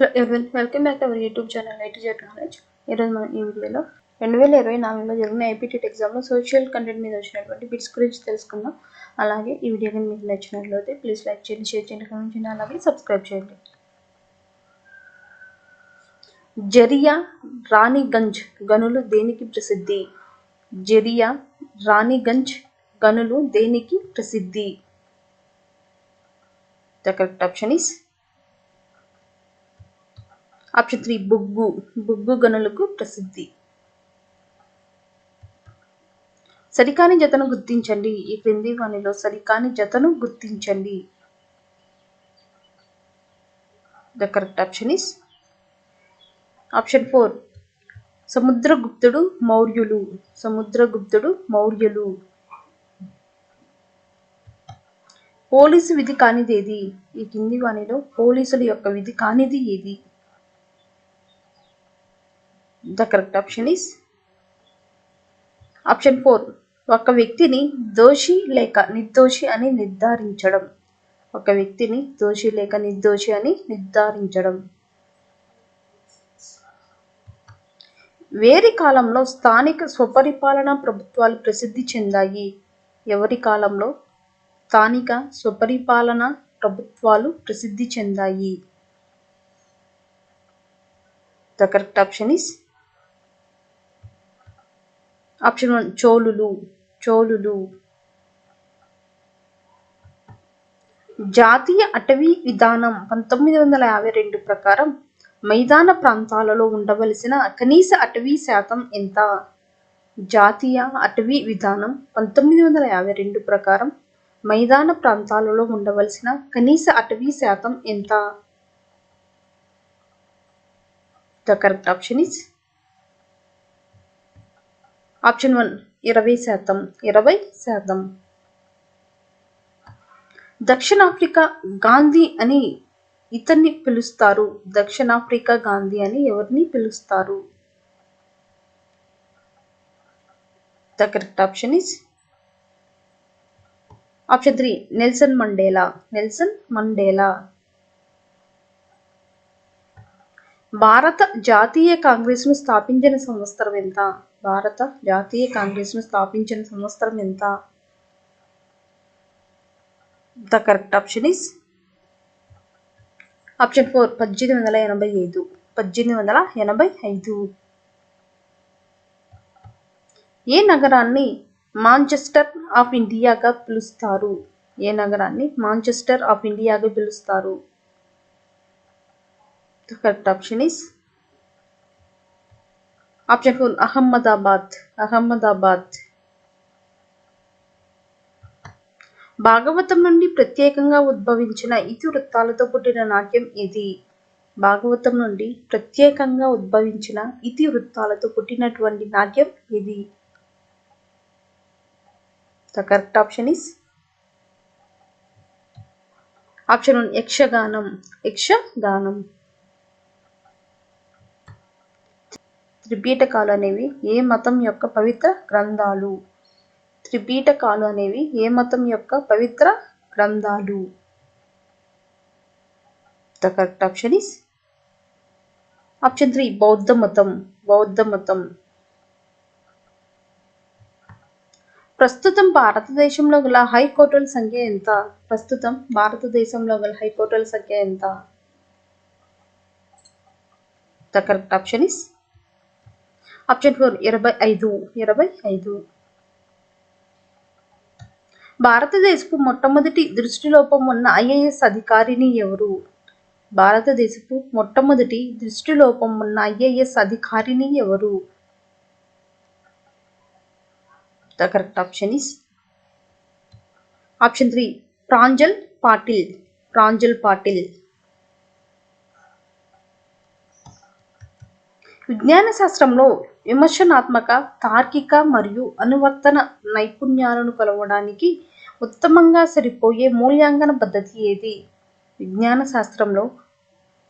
Hello everyone, welcome back to our YouTube channel ITZ knowledge. ఈరోజు మనం ఈ వీడియోలో 2020 నవంబర్లో జరిగిన ఐపీటీటీ ఎగ్జామ్లో సోషల్ కంటెంట్ మీద వచ్చినటువంటి బిట్స్ గురించి తెలుసుకుందాం. అలాగే ఈ వీడియో కానీ మీకు నచ్చినట్లయితే ప్లీజ్ లైక్ చేయండి, షేర్ చేయండి, కామెంట్ చేయండి, అలాగే సబ్స్క్రైబ్ చేయండి. జరియా రాణిగంజ్ గనులు దేనికి ప్రసిద్ధి? జరియా రాణిగంజ్ గనులు దేనికి ప్రసిద్ధి? The correct option is option 3 బొగ్గు గనులకు ప్రసిద్ధి. సరికాని జతను గుర్తించండి. ఈ క్రింది వానిలో సరికాని జతను గుర్తించండి. The correct option is option 4 సముద్రగుప్తుడు మౌర్యులు. పోలీసు విధి కానిది ఏది? ఈ కింది వానిలో పోలీసుల యొక్క విధి కానిది ఏది? The correct option is option 4 ఒక వ్యక్తిని దోషి లేక నిర్దోషి అని నిర్ధారించడం. వేరి కాలంలో స్థానిక స్వపరిపాలనా ప్రభుత్వాలు ప్రసిద్ధి చెందాయి. ఎవరి కాలంలో స్థానిక స్వపరిపాలనా ప్రభుత్వాలు ప్రసిద్ధి చెందాయి? The correct option is option 1 చోళులు. జాతీయ అటవీ విధానం 1952 ప్రకారం మైదాన ప్రాంతాలలో ఉండవలసిన కనీస అటవీ శాతం ఎంత? జాతీయ అటవీ విధానం 1952 ప్రకారం మైదాన ప్రాంతాలలో ఉండవలసిన కనీస అటవీ శాతం ఎంత? The correct option is option 1 20%. దక్షిణాఫ్రికా గాంధీ అని ఇతన్ని పిలుస్తారు. దక్షిణాఫ్రికా గాంధీ అని ఎవరిని పిలుస్తారు? The correct option is option 3 Nelson Mandela. భారత జాతీయ కాంగ్రెస్ ను స్థాపించిన సంవత్సరం ఎంత? భారత జాతీయ కాంగ్రెస్ ను స్థాపించిన సంవత్సరం ఎంత? The correct option is option 4 1885. ఏ నగరాన్ని మాంచెస్టర్ ఆఫ్ ఇండియాగా పిలుస్తారు? The correct option is option 4 Ahmedabad. Bhagavatam నుండి ప్రత్యేకంగా ఉద్భవించిన ఇతివృత్తాలతో పుట్టిన నాట్యం ఏది? భాగవతం నుండి ప్రత్యేకంగా ఉద్భవించిన ఇతివృత్తాలతో పుట్టినటువంటి నాట్యం ఏది? The correct option is option 1 యక్షగానం. త్రిపీటకాలు అనేవి ఏ మతం యొక్క పవిత్ర గ్రంథాలు? The correct option is option 3 బౌద్ధ మతం. ప్రస్తుతం భారతదేశంలో గల హైకోర్టుల సంఖ్య ఎంత? The correct option is option 4 25. భారతదేశపు మొట్టమొదటి దృష్టిలోపం ఉన్న ఐఏఎస్ అధికారిని ఎవరు? భారతదేశపు మొట్టమొదటి దృష్టిలోపం ఉన్న ఐఏఎస్ అధికారిని ఎవరు? The correct option is option 3 Pranjal Patil. విజ్ఞాన శాస్త్రంలో విమర్శనాత్మక, తార్కిక మరియు అనువర్తన నైపుణ్యాలను కొలవడానికి ఉత్తమంగా సరిపోయే మూల్యాంకన పద్ధతి ఏది? విజ్ఞాన శాస్త్రంలో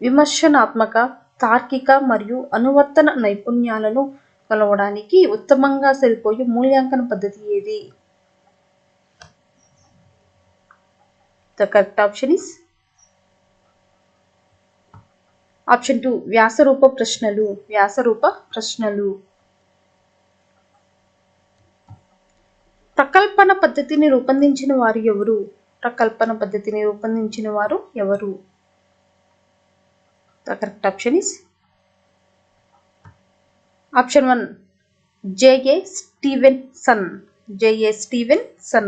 విమర్శనాత్మక, తార్కిక మరియు అనువర్తన నైపుణ్యాలను కొలవడానికి ఉత్తమంగా సరిపోయే మూల్యాంకన పద్ధతి ఏది? The correct option is option 2 వ్యాసరూప ప్రశ్నలు. వ్యాసరూప ప్రశ్నలు. ప్రకల్పన పద్ధతిని రూపొందించిన వారు ఎవరు? ప్రకల్పన పద్ధతిని రూపొందించిన వారు ఎవరు? The correct option is option 1 J.A. Stevenson. J.A. Stevenson.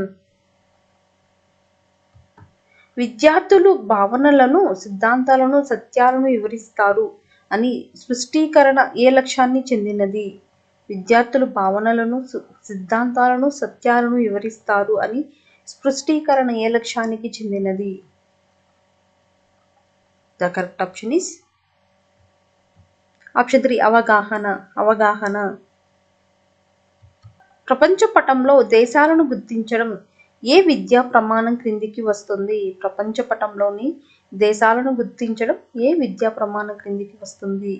విద్యార్థులు భావనలను, సిద్ధాంతాలను, సత్యాలను వివరిస్తారు అని స్పష్టీకరణ ఏ లక్ష్యాన్ని చెందినది? విద్యార్థులు భావనలను, సిద్ధాంతాలను, సత్యాలను వివరిస్తారు అని స్పష్టీకరణ ఏ లక్ష్యానికి చెందినది? The correct option is option 3 అవగాహన. అవగాహన. ప్రపంచ పటంలో దేశాలను గుర్తించడం ఏ విద్యా ప్రమాణం క్రిందికి వస్తుంది? ప్రపంచ పటంలోని దేశాలను గుర్తించడం ఏ విద్యా ప్రమాణం క్రిందికి వస్తుంది?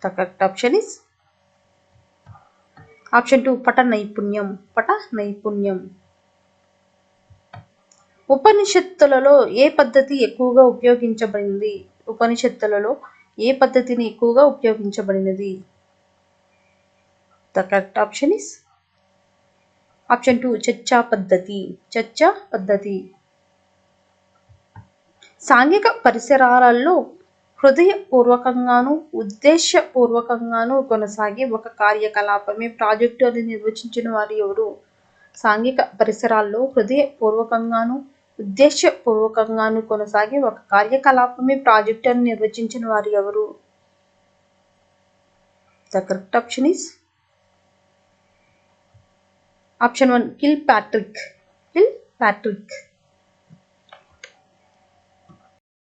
The correct option is option 2 పట నైపుణ్యం. పట నైపుణ్యం. ఉపనిషత్తులలో ఏ పద్ధతి ఎక్కువగా ఉపయోగించబడింది? ఉపనిషత్తులలో ఏ పద్ధతిని ఎక్కువగా ఉపయోగించబడినది? The correct option is option 2 చర్చా పద్ధతి. చర్చా పద్ధతి. సాంఘిక పరిసరాలలో హృదయపూర్వకంగాను ఉద్దేశపూర్వకంగాను కొనసాగే ఒక కార్యకలాపమే ప్రాజెక్టు అని నిర్వచించిన వారు ఎవరు? సాంఘిక పరిసరాల్లో హృదయపూర్వకంగాను ఉద్దేశపూర్వకంగాను కొనసాగే ఒక కార్యకలాపమే ప్రాజెక్టు అని నిర్వచించిన వారు ఎవరు? The correct option is option 1 Kilpatrick. Kilpatrick.